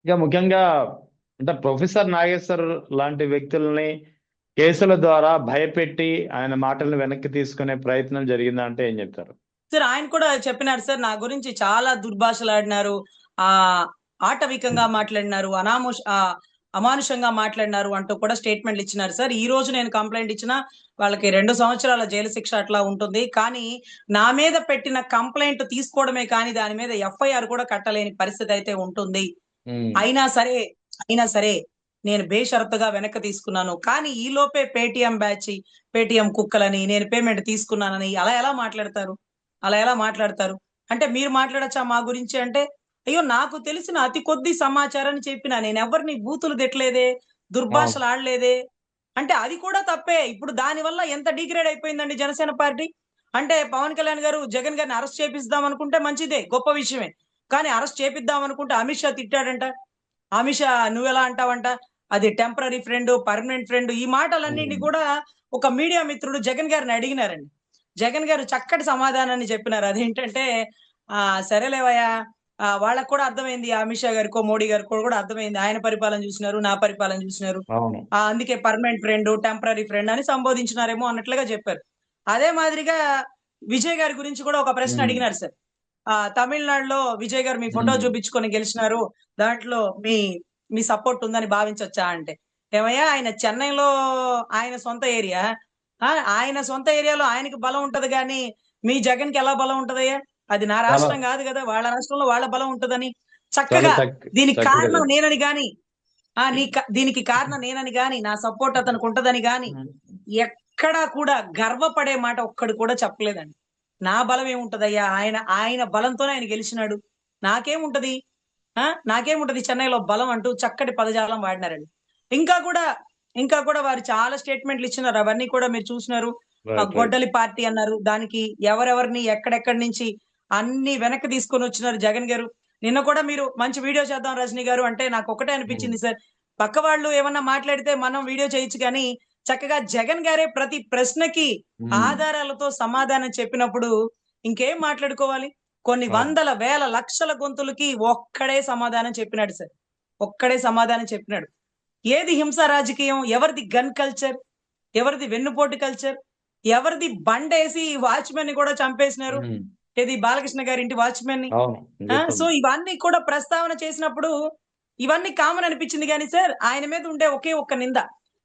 ఇక ముఖ్యంగా అంటే ప్రొఫెసర్ నాగేశ్వర్ లాంటి వ్యక్తుల్ని కేసుల ద్వారా భయపెట్టి ఆయన మాటలను వెనక్కి తీసుకునే ప్రయత్నం జరిగిందా అంటే ఏం చెప్తారు? సార్ ఆయన కూడా చెప్పినారు సార్, నా గురించి చాలా దుర్భాషలాడినారు, ఆ ఆటవికంగా మాట్లాడినారు, అమానుషంగా మాట్లాడినారు అంటూ కూడా స్టేట్మెంట్లు ఇచ్చినారు సార్. ఈ రోజు నేను కంప్లైంట్ ఇచ్చినా వాళ్ళకి 2 సంవత్సరాల జైలు శిక్ష అట్లా ఉంటుంది. కానీ నా మీద పెట్టిన కంప్లైంట్ తీసుకోవడమే కానీ దాని మీద ఎఫ్ఐఆర్ కూడా కట్టలేని పరిస్థితి అయితే ఉంటుంది. ఉమ్. అయినా సరే అయినా సరే నేను బేషరతుగా వెనక్కి తీసుకున్నాను. కానీ ఈ లోపే పేటిఎం బ్యాచ్, పేటిఎం కుక్కలని నేను పేమెంట్ తీసుకున్నానని అలా ఎలా మాట్లాడతారు? అలా ఎలా మాట్లాడతారు? అంటే మీరు మాట్లాడొచ్చా మా గురించి అంటే, అయ్యో నాకు తెలిసిన అతి కొద్ది సమాచారాన్ని చెప్పినా, నేను ఎవరిని బూతులు తిట్టలేదే, అవును. దుర్భాషలు ఆడలేదే. అంటే అది కూడా తప్పే. ఇప్పుడు దాని వల్ల ఎంత డిగ్రేడ్ అయిపోయిందండి జనసేన పార్టీ. అంటే పవన్ కళ్యాణ్ గారు జగన్ గారిని అరెస్ట్ చేపిద్దాం అనుకుంటే మంచిదే, గొప్ప విషయమే. కానీ అరెస్ట్ చేపిద్దాం అనుకుంటే అమిత్ షా తిట్టాడంట. అమిత్ షా నువ్వెలా అంటావంట, అది టెంపరరీ ఫ్రెండ్, పర్మనెంట్ ఫ్రెండ్, ఈ మాటలన్నింటినీ ఉమ్. కూడా ఒక మీడియా మిత్రుడు జగన్ గారిని అడిగినారండి. జగన్ గారు చక్కటి సమాధానాన్ని చెప్పినారు. అదేంటంటే, సరేలేవయ్యా, వాళ్ళకి కూడా అర్థమైంది, అమిత్ షా గారికో మోడీ గారికో కూడా అర్థమైంది, ఆయన పరిపాలన చూసినారు, నా పరిపాలన చూసినారు, అవును. అందుకే పర్మనెంట్ ఫ్రెండ్, టెంపరరీ ఫ్రెండ్ అని సంబోధించినారేమో అన్నట్లుగా చెప్పారు. అదే మాదిరిగా విజయ్ గారి గురించి కూడా ఒక ప్రశ్న ఉమ్. అడిగినారు సార్. తమిళనాడులో విజయ్ గారు మీ ఫోటో ఉమ్. చూపించుకొని గెలిచినారు, దాంట్లో మీ మీ సపోర్ట్ ఉందని భావించవచ్చా అంటే, ఏమయ్యా ఆయన చెన్నైలో ఆయన సొంత ఏరియా, ఆ ఆయన సొంత ఏరియాలో ఆయనకి బలం ఉంటది కానీ మీ జగన్ కి ఎలా బలం ఉంటదయ్యా? అది నా చాలా రాష్ట్రం కాదు కదా, వాళ్ళ రాష్ట్రంలో వాళ్ళ బలం ఉంటదని చాలా చక్కగా, దీనికి చక్కగా కారణం చెప్పారు. నేనని గాని, దీనికి కారణం నేనని గాని, నా సపోర్ట్ అతనికి ఉంటదని గాని ఉమ్. ఎక్కడా కూడా గర్వపడే మాట ఒక్కడు కూడా చెప్పలేదండి. నా బలం ఏముంటదయ్యా, ఆయన ఆయన బలంతోనే ఆయన గెలిచినాడు, నాకేముంటది, నాకేముంటది చెన్నైలో బలం అంటూ చక్కటి పదజాలం వాడినారండి. ఇంకా కూడా ఇంకా కూడా వారు చాలా స్టేట్మెంట్లు ఇచ్చినారు, అవన్నీ కూడా మీరు చూసినారు. Right, right. గొడ్డలి పార్టీ అన్నారు, దానికి ఎవరెవరిని ఎక్కడెక్కడి నుంచి అన్ని వెనక్కి తీసుకొని వచ్చినారు జగన్ గారు. నిన్న కూడా మీరు మంచి వీడియో చేద్దాం రజనీ గారు అంటే నాకు ఒకటే ఉమ్. అనిపించింది సార్, పక్క వాళ్ళు ఏమన్నా మాట్లాడితే మనం వీడియో చేయొచ్చు కానీ చక్కగా జగన్ గారే ప్రతి ప్రశ్నకి ఉమ్. ఆధారాలతో సమాధానం చెప్పినప్పుడు ఇంకేం మాట్లాడుకోవాలి. కొన్ని అవును. వందల వేల లక్షల గొంతులకి ఒక్కడే సమాధానం చెప్పినాడు సార్. ఒక్కడే సమాధానం చెప్పినాడు. ఏది హింస రాజకీయం, ఎవరిది గన్ కల్చర్, ఎవరిది వెన్నుపోటు కల్చర్, ఎవరిది బండేసి వాచ్మెన్ ని కూడా చంపేసినారు, ఉమ్. ఏది బాలకృష్ణ గారి ఇంటి వాచ్మెన్ ని. అవును. సో గుర్తుంది. ఇవన్నీ కూడా ప్రస్తావన చేసినప్పుడు ఇవన్నీ కామన్ అనిపించింది కానీ సార్, ఆయన మీద ఉండే ఒకే ఒక్క నింద,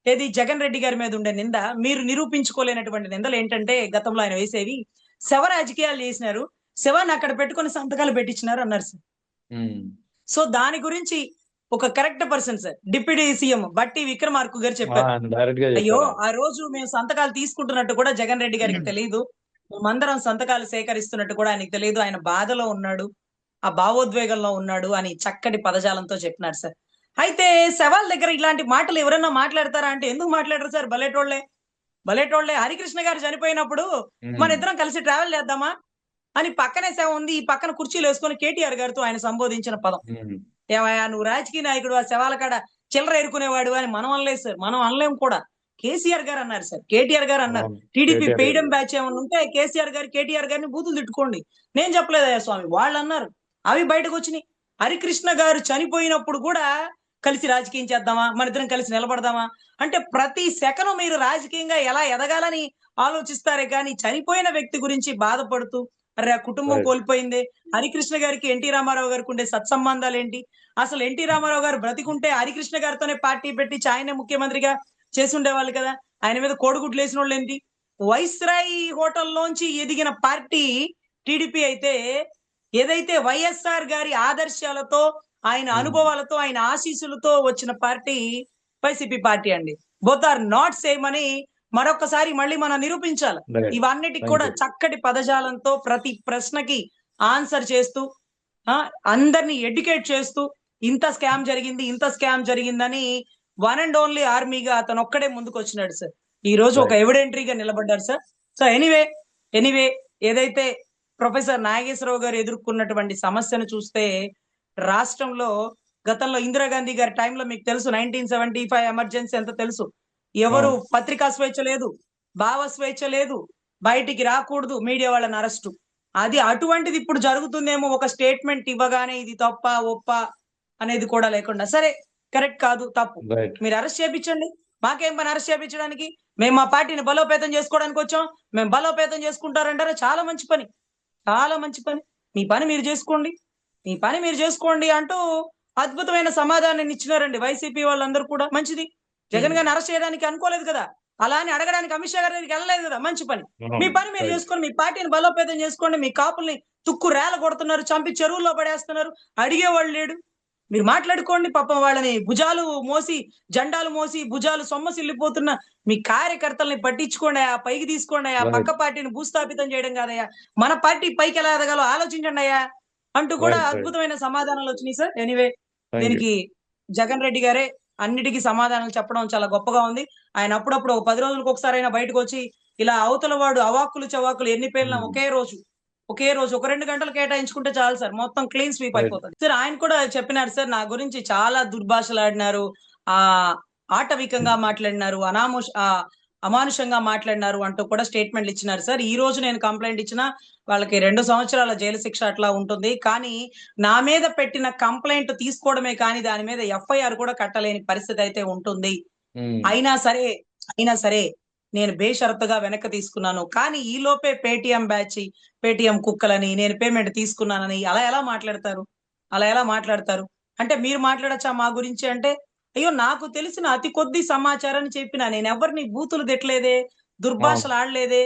ఏది జగన్ రెడ్డి గారి మీద ఉండే నింద, మీరు నిరూపించుకోలేనటువంటి నిందలు ఏంటంటే గతంలో ఆయన వేసేవి శవ రాజకీయాలు చేసినారు, శవాన్ని అక్కడ పెట్టుకొని సంతకాలు పెట్టించినారు అన్నారు సార్. ఉమ్. సో దాని గురించి ఒక correct person sir, deputy CM బట్టి విక్రమార్క గారు చెప్పారు. డైరెక్ట్ గా అయ్యో చెప్పారా? ఆ రోజు మేము సంతకాలు తీసుకుంటున్నట్టు కూడా జగన్ రెడ్డి గారికి తెలియదు, మేమందరం సంతకాలు సేకరిస్తున్నట్టు కూడా ఆయనకు తెలియదు, ఆయన బాధలో ఉన్నాడు, ఆ భావోద్వేగంలో ఉన్నాడు అని చక్కటి పదజాలంతో చెప్పినారు సార్. అయితే శవాల దగ్గర ఇలాంటి మాటలు ఎవరైనా మాట్లాడతారా అంటే ఎందుకు మాట్లాడరు సార్, బలేటోళ్లే, బలేటోళ్లే. హరికృష్ణ గారు చనిపోయినప్పుడు మన ఉమ్. ఇద్దరం కలిసి ట్రావెల్ చేద్దామా అని, పక్కనే శవం ఉంది, ఈ పక్కన కుర్చీలు వేసుకొని కేటీఆర్ గారితో ఆయన సంబోధించిన పదం. ఉమ్. ఏమయ్యా నువ్వు రాజకీయ నాయకుడు, ఆ శవాల కాడ చిల్లర ఎరుకునేవాడు అని మనం అనలేదు సార్, మనం అనలేం కూడా. కేసీఆర్ గారు అన్నారు సార్, కేటీఆర్ గారు అన్నారు. అవును. టీడీపీ కేటీఆర్ గారు. పెయిడం బ్యాచ్ ఏమన్నా ఉంటే కేసీఆర్ గారు కేటీఆర్ గారిని బూతులు తిట్టుకోండి, నేను చెప్పలేదయ్యా స్వామి, వాళ్ళు అన్నారు, అవి బయటకు వచ్చినాయి. హరికృష్ణ గారు చనిపోయినప్పుడు కూడా కలిసి రాజకీయం చేద్దామా, మన ఇద్దరం కలిసి నిలబడదామా అంటే ప్రతి సెకను మీరు రాజకీయంగా ఎలా ఎదగాలని ఆలోచిస్తారే కానీ చనిపోయిన వ్యక్తి గురించి బాధపడుతూ, అరే ఆ కుటుంబం రైట్. కోల్పోయింది, హరికృష్ణ గారికి ఎన్టీ రామారావు గారికి ఉండే సత్సంబంధాలు ఏంటి, అసలు ఎన్టీ రామారావు గారు బ్రతికుంటే హరికృష్ణ గారితోనే పార్టీ పెట్టి ఆయనే ముఖ్యమంత్రిగా చేసి ఉండేవాళ్ళు కదా, ఆయన మీద కోడిగుడ్లు వేసిన వాళ్ళు ఏంటి. వైస్రాయి హోటల్లోంచి ఎదిగిన పార్టీ టీడీపీ అయితే, ఏదైతే వైఎస్ఆర్ గారి ఆదర్శాలతో, ఆయన ఉమ్. అనుభవాలతో, ఆయన ఆశీస్సులతో వచ్చిన పార్టీ వైసీపీ పార్టీ అండి. బోత్ ఆర్ నాట్ సేమ్ అని మరొకసారి మళ్ళీ మనం నిరూపించాలి. రైట్. ఇవన్నిటికి థ్యాంక్ కూడా యూ. చక్కటి పదజాలంతో ప్రతి ప్రశ్నకి ఆన్సర్ చేస్తూ, అందరినీ ఎడ్యుకేట్ చేస్తూ, ఇంత స్కామ్ జరిగింది, ఇంత స్కామ్ జరిగిందని వన్ అండ్ ఓన్లీ ఆర్మీగా అతను ఒక్కడే ముందుకు వచ్చినాడు సార్. ఈ రోజు ఒక రైట్. ఎవిడెంటరీగా నిలబడ్డారు సార్. సో ఎనీవే ఏదైతే ప్రొఫెసర్ నాగేశ్వరరావు గారు ఎదుర్కొన్నటువంటి సమస్యను చూస్తే, రాష్ట్రంలో గతంలో ఇందిరాగాంధీ గారి టైంలో మీకు తెలుసు 1975 ఎమర్జెన్సీ ఎంత తెలుసు, ఎవరు అవును. పత్రికా స్వేచ్ఛ లేదు, భావ స్వేచ్ఛ లేదు, బయటికి రాకూడదు, మీడియా వాళ్ళని అరెస్టు. అది అటువంటిది ఇప్పుడు జరుగుతుందేమో, ఒక స్టేట్మెంట్ ఇవ్వగానే ఇది తప్ప ఒప్ప అనేది కూడా లేకుండా సరే కరెక్ట్ కాదు, తప్పు. రైట్. మీరు అరెస్ట్ చేయించండి. మాకేం పని అరెస్ట్ చేయించడానికి? మేము మా పార్టీని బలోపేతం చేసుకోవడానికి వచ్చాం. మేము బలోపేతం చేసుకుంటారంటారా? చాలా మంచి పని. చాలా మంచి పని. మీ పని మీరు చేసుకోండి. మీ పని మీరు చేసుకోండి అంటూ అద్భుతమైన సమాధానాన్ని ఇచ్చినారండి వైసీపీ వాళ్ళందరూ కూడా. మంచిది. జగన్ గారిని అరెస్ట్ చేయడానికి అనుకోలేదు కదా! అలా అని అడగడానికి అమిత్ షా గారి దగ్గరికి వెళ్ళలేదు కదా! మంచి పని. మీ పని మీరు రైట్. చేసుకోండి. మీ పార్టీని బలోపేతం చేసుకోండి. మీ కాపుల్ని తుక్కు రేల కొడుతున్నారు. చంపి చెరువుల్లో పడేస్తున్నారు. అడిగేవాళ్ళు లేడు. మీరు మాట్లాడుకోండి. పాపం వాళ్ళని భుజాలు మోసి, జెండాలు మోసి, భుజాలు సొమ్మసిల్లిపోతున్న మీ కార్యకర్తల్ని పట్టించుకోండయ్యా. పైకి తీసుకోండయ్యా. పక్క రైట్. పార్టీని భూస్థాపితం చేయడం కాదయ్యా. మన పార్టీ పైకి ఎలా ఎదగాలో ఆలోచించండయ్యా అంటూ కూడా రైట్. రైట్. అద్భుతమైన సమాధానాలు వచ్చినాయి సార్. Anyway thank you. దీనికి జగన్ రెడ్డి గారే అన్నిటికీ సమాధానాలు చెప్పడం చాలా గొప్పగా ఉంది. ఆయన అప్పుడప్పుడు ఒక 10 రోజులకు ఒకసారైనా బయటకు వచ్చి ఇలా అవతల వాడు అవాక్కులు చవాకులు ఎన్ని పేలినా ఒకే రోజు ఒక 2 గంటలు కేటాయించుకుంటే చాలు సార్. మొత్తం క్లీన్ స్వీప్ రైట్. అయిపోతుంది. సార్ ఆయన కూడా చెప్పినారు సార్, నా గురించి చాలా దుర్భాషలాడినారు. ఆ ఆటవికంగా మాట్లాడినారు. అమానుషంగా మాట్లాడినారు అంటూ కూడా స్టేట్మెంట్లు ఇచ్చినారు సార్. ఈ రోజు నేను కంప్లైంట్ ఇచ్చినా వాళ్ళకి 2 సంవత్సరాల జైలు శిక్ష అట్లా ఉంటుంది. కానీ నా మీద పెట్టిన కంప్లైంట్ తీసుకోవడమే కానీ దాని మీద ఎఫ్ఐఆర్ కూడా కట్టలేని పరిస్థితి అయితే ఉంటుంది. ఉమ్. అయినా సరే నేను బేషరతుగా వెనక్కి తీసుకున్నాను. కానీ ఈ లోపే పేటిఎం కుక్కలని నేను పేమెంట్ తీసుకున్నానని అలా ఎలా మాట్లాడతారు? అంటే మీరు మాట్లాడచ్చా మా గురించి అంటే, అయ్యో నాకు తెలిసిన అతి కొద్ది సమాచారాన్ని చెప్పినా. నేను ఎవరిని బూతులు తిట్టలేదే, అవును. దుర్భాషలు ఆడలేదే.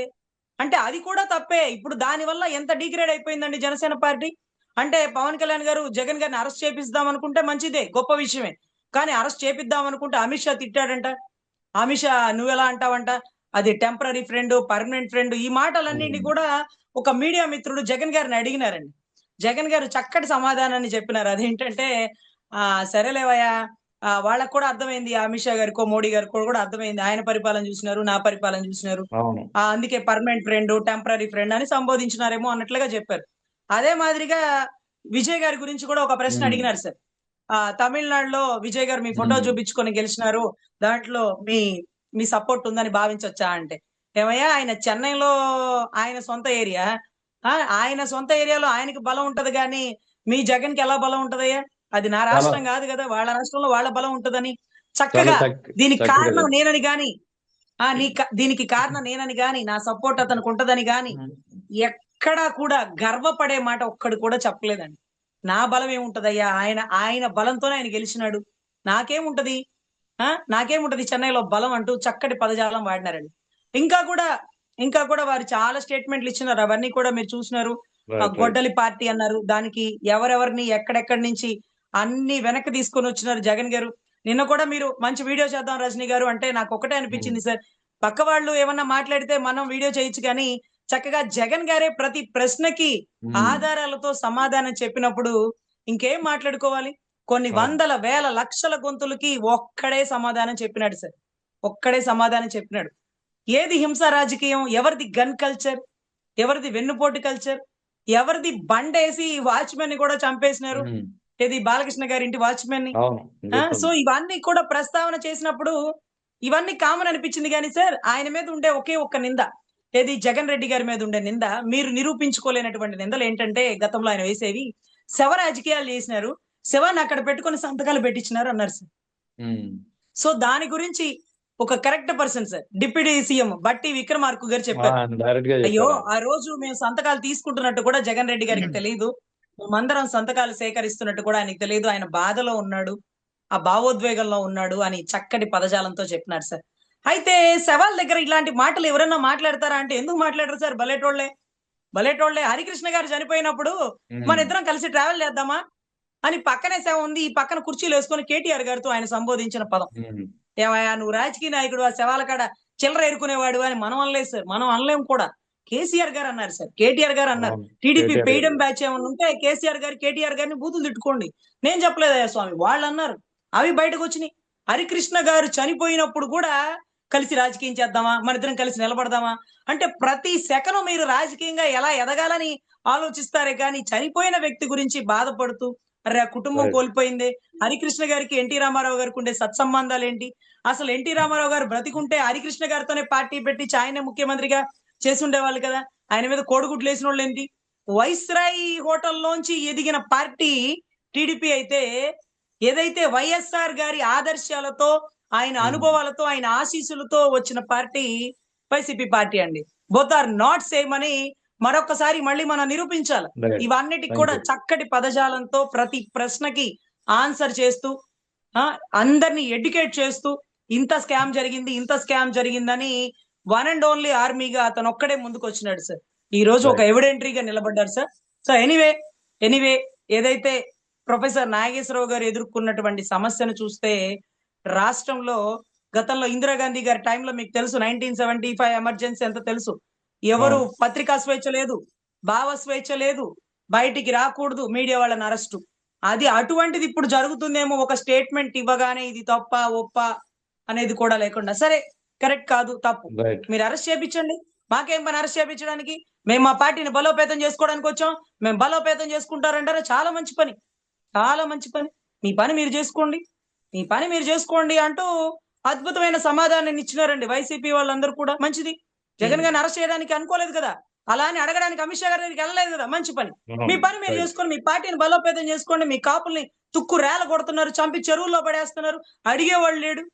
అంటే అది కూడా తప్పే. ఇప్పుడు దాని వల్ల ఎంత డిగ్రేడ్ అయిపోయిందండి జనసేన పార్టీ. అంటే పవన్ కళ్యాణ్ గారు జగన్ గారిని అరెస్ట్ చేపిద్దాం అనుకుంటే మంచిదే, గొప్ప విషయమే. కానీ అరెస్ట్ చేపిద్దాం అనుకుంటే అమిత్ షా తిట్టాడంట. అమిత్ షా నువ్వెలా అంటావంట, అది టెంపరరీ ఫ్రెండ్, పర్మనెంట్ ఫ్రెండ్, ఈ మాటలన్నింటినీ ఉమ్. కూడా ఒక మీడియా మిత్రుడు జగన్ గారిని అడిగినారండి. జగన్ గారు చక్కటి సమాధానాన్ని చెప్పినారు. అదేంటంటే సరేలేవయ్యా, వాళ్ళకి కూడా అర్థమైంది. అమిత్ షా గారికో, మోడీ గారికో కూడా అర్థమైంది. ఆయన పరిపాలన చూసినారు, నా పరిపాలన చూసినారు. అవును. అందుకే పర్మనెంట్ ఫ్రెండ్, టెంపరరీ ఫ్రెండ్ అని సంబోధించినారేమో అన్నట్లుగా చెప్పారు. అదే మాదిరిగా విజయ్ గారి గురించి కూడా ఒక ప్రశ్న ఉమ్. అడిగినారు సార్. తమిళనాడులో విజయ్ గారు మీ ఫోటో ఉమ్. చూపించుకొని గెలిచినారు. దాంట్లో మీ సపోర్ట్ ఉందని భావించొచ్చా అంటే, ఏమయ్యా ఆయన చెన్నైలో ఆయన సొంత ఏరియా. ఆయన సొంత ఏరియాలో ఆయనకి బలం ఉంటది గాని మీ జగన్ కి ఎలా బలం ఉంటదయ్యా? అది నా చాలా రాష్ట్రం కాదు కదా! వాళ్ళ రాష్ట్రంలో వాళ్ళ బలం ఉంటదని చాలా చక్కగా దీనికి చక్కగా కారణం చెప్పారు. నేనని గాని, దీనికి కారణం నేనని గాని, నా సపోర్ట్ అతనికి ఉంటదని గాని ఎక్కడా కూడా గర్వపడే మాట ఒక్కడు కూడా చెప్పలేదండి. నా బలం ఏముంటదయ్యా? ఆయన బలంతోనే ఆయన గెలిచినాడు. నాకేముంటది? నాకేముంటది చెన్నైలో బలం అంటూ చక్కటి పదజాలం వాడినారండి. ఇంకా కూడా వారు చాలా స్టేట్మెంట్లు ఇచ్చినారు. అవన్నీ కూడా మీరు చూసినారు. రైట్. రైట్. గొడ్డలి పార్టీ అన్నారు. దానికి ఎవరెవరిని ఎక్కడెక్కడి నుంచి అన్ని వెనక్కి తీసుకొని వచ్చినారు జగన్ గారు. నిన్న కూడా మీరు మంచి వీడియో చేద్దాం రజనీ గారు అంటే నాకు ఒకటే ఉమ్. అనిపించింది సార్. పక్క వాళ్ళు ఏమన్నా మాట్లాడితే మనం వీడియో చేయొచ్చు కానీ చక్కగా జగన్ గారే ప్రతి ప్రశ్నకి ఉమ్. ఆధారాలతో సమాధానం చెప్పినప్పుడు ఇంకేం మాట్లాడుకోవాలి? కొన్ని అవును. వందల, వేల, లక్షల గొంతులకి ఒక్కడే సమాధానం చెప్పినాడు సార్. ఒక్కడే సమాధానం చెప్పినాడు. ఏది హింస రాజకీయం? ఎవరిది గన్ కల్చర్? ఎవరిది వెన్నుపోటు కల్చర్? ఎవరిది బండేసి వాచ్‌మెన్‌ని కూడా చంపేసినారు? ఉమ్. ఏది బాలకృష్ణ గారి ఇంటి వాచ్‌మెన్‌ని. అవును. సో గుర్తుంది. ఇవన్నీ కూడా ప్రస్తావన చేసినప్పుడు ఇవన్నీ కామన్ అనిపించింది గానీ సార్, ఆయన మీద ఉండే ఒకే ఒక్క నింద, ఏది జగన్ రెడ్డి గారి మీద ఉండే నింద, మీరు నిరూపించుకోలేనటువంటి నిందలేంటంటే గతంలో ఆయన వేసేవి శవ రాజకీయాలు చేసినారు. శవాన్ని అక్కడ పెట్టుకొని సంతకాలు పెట్టించినారు అన్నారు సార్. ఉమ్. సో దాని గురించి ఒక correct person sir, deputy CM బట్టి విక్రమార్క గారు చెప్పారు. డైరెక్ట్ గా అయ్యో చెప్పారు. ఆ రోజు మేము సంతకాలు తీసుకుంటున్నట్టు కూడా జగన్ రెడ్డి గారికి తెలియదు. మేమందరం సంతకాలు సేకరిస్తున్నట్టు కూడా ఆయనకు తెలియదు. ఆయన బాధలో ఉన్నాడు, ఆ భావోద్వేగంలో ఉన్నాడు అని చక్కటి పదజాలంతో చెప్పినారు సార్. అయితే శవాల దగ్గర ఇలాంటి మాటలు ఎవరన్నా మాట్లాడతారా అంటే ఎందుకు మాట్లాడరు సార్? బలేటోళ్లే. హరికృష్ణ గారు చనిపోయినప్పుడు మన ఉమ్. ఇద్దరం కలిసి ట్రావెల్ చేద్దామా అని పక్కనే శవ ఉంది, ఈ పక్కన కుర్చీలు వేసుకొని కేటీఆర్ గారితో ఆయన సంబోధించిన పదం. ఉమ్. ఏమయ్యా నువ్వు రాజకీయ నాయకుడు, ఆ శవాల కాడ చిల్లర ఎరుకునేవాడు అని మనం అనలేదు సార్. మనం అనలేం కూడా. కేసీఆర్ గారు అన్నారు సార్, కేటీఆర్ గారు అన్నారు. అవును. టీడీపీ కేటీఆర్ పెయిడం గారు. బ్యాచ్ ఏమన్నా ఉంటే కేటీఆర్ గారిని బూతులు తిట్టుకోండి. నేను చెప్పలేదయ్యా స్వామి, వాళ్ళు అన్నారు. అవి బయటకు వచ్చినాయి. హరికృష్ణ గారు చనిపోయినప్పుడు కూడా కలిసి రాజకీయం చేద్దామా, మన ఇద్దరం కలిసి నిలబడదామా అంటే ప్రతి సెకను మీరు రాజకీయంగా ఎలా ఎదగాలని ఆలోచిస్తారే కానీ చనిపోయిన వ్యక్తి గురించి బాధపడుతూ అరే ఆ కుటుంబం రైట్. కోల్పోయిందే. హరికృష్ణ గారికి ఎన్టీ రామారావు గారికి ఉండే సత్సంబంధాలు ఏంటి? అసలు ఎన్టీ రామారావు గారు బ్రతికుంటే హరికృష్ణ గారితోనే పార్టీ పెట్టి ఆయనే ముఖ్యమంత్రిగా చేసి ఉండేవాళ్ళు కదా. ఆయన మీద కోడిగుడ్లు వేసిన వాళ్ళు ఏంటి? వైస్రాయి హోటల్లోంచి ఎదిగిన పార్టీ టీడీపీ అయితే ఏదైతే వైఎస్ఆర్ గారి ఆదర్శాలతో, ఆయన అనుభవాలతో, ఆయన ఆశీస్సులతో వచ్చిన పార్టీ వైసీపీ పార్టీ అండి. బోత్ ఆర్ నాట్ సేమ్ అని మరొకసారి మళ్ళీ మనం నిరూపించాలి. రైట్. ఇవన్నిటికి థ్యాంక్ కూడా యూ. చక్కటి పదజాలంతో ప్రతి ప్రశ్నకి ఆన్సర్ చేస్తూ అందరినీ ఎడ్యుకేట్ చేస్తూ ఇంత స్కామ్ జరిగింది, ఇంత స్కామ్ జరిగిందని వన్ అండ్ ఓన్లీ ఆర్మీగా అతను ఒక్కడే ముందుకు వచ్చినాడు సార్. ఈ రోజు ఒక రైట్. ఎవిడెంటరీగా నిలబడ్డారు సార్. సో ఎనీవే ఏదైతే ప్రొఫెసర్ నాగేశ్వరరావు గారు ఎదుర్కొన్నటువంటి సమస్యను చూస్తే రాష్ట్రంలో గతంలో ఇందిరాగాంధీ గారి టైంలో మీకు తెలుసు 1975 ఎమర్జెన్సీ ఎంత తెలుసు. ఎవరు అవును. పత్రికా స్వేచ్ఛ లేదు, భావ స్వేచ్ఛ లేదు, బయటికి రాకూడదు, మీడియా వాళ్ళని అరెస్టు. అది అటువంటిది ఇప్పుడు జరుగుతుందేమో, ఒక స్టేట్మెంట్ ఇవ్వగానే ఇది తప్ప ఒప్ప అనేది కూడా లేకుండా, సరే కరెక్ట్ కాదు తప్పు, రైట్. మీరు అరెస్ట్ చేయించండి, మాకేం పని అరెస్ట్ చేయించడానికి, మేము మా పార్టీని బలోపేతం చేసుకోవడానికి వచ్చాం, మేము బలోపేతం చేసుకుంటారంటారా, చాలా మంచి పని, చాలా మంచి పని, మీ పని మీరు చేసుకోండి, మీ పని మీరు చేసుకోండి అంటూ అద్భుతమైన సమాధానాన్ని ఇచ్చినారండి వైసీపీ వాళ్ళందరూ కూడా. మంచిది, జగన్ గారిని అరెస్ట్ చేయడానికి అనుకోలేదు కదా, అలా అని అడగడానికి అమిత్ షా గారి దగ్గరికి వెళ్ళలేదు కదా, మంచి పని, మీ పని మీరు రైట్. చేసుకోండి, మీ పార్టీని బలోపేతం చేసుకోండి, మీ కాపుల్ని తుక్కు రేల కొడుతున్నారు, చంపి చెరువుల్లో పడేస్తున్నారు, అడిగేవాళ్ళు లేడు,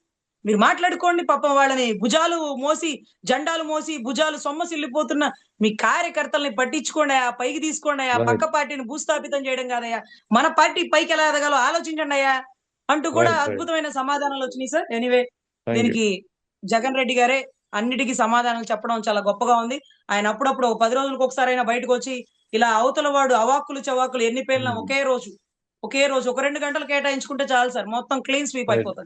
మీరు మాట్లాడుకోండి. పాపం వాళ్ళని భుజాలు మోసి, జెండాలు మోసి భుజాలు సొమ్మసిల్లిపోతున్న మీ కార్యకర్తల్ని పట్టించుకోండి, ఆ పైకి తీసుకోండి, ఆ రైట్. పక్క పార్టీని భూస్థాపితం చేయడం కాదయ్యా, మన పార్టీ పైకి ఎలా ఎదగాలో ఆలోచించండి అయ్యా అంటూ కూడా రైట్. రైట్. అద్భుతమైన సమాధానాలు వచ్చినాయి సార్. Anyway thank you. దీనికి జగన్ రెడ్డి గారే అన్నిటికీ సమాధానాలు చెప్పడం చాలా గొప్పగా ఉంది. ఆయన అప్పుడప్పుడు ఒక 10 రోజులకు ఒకసారి అయినా బయటకు వచ్చి ఇలా అవతల వాడు అవాక్కులు చవాకులు ఎన్ని పేర్ల ఒకే రోజు ఒక 2 గంటలు కేటాయించుకుంటే చాలు సార్, మొత్తం క్లీన్ స్వీప్ రైట్. అయిపోతుంది.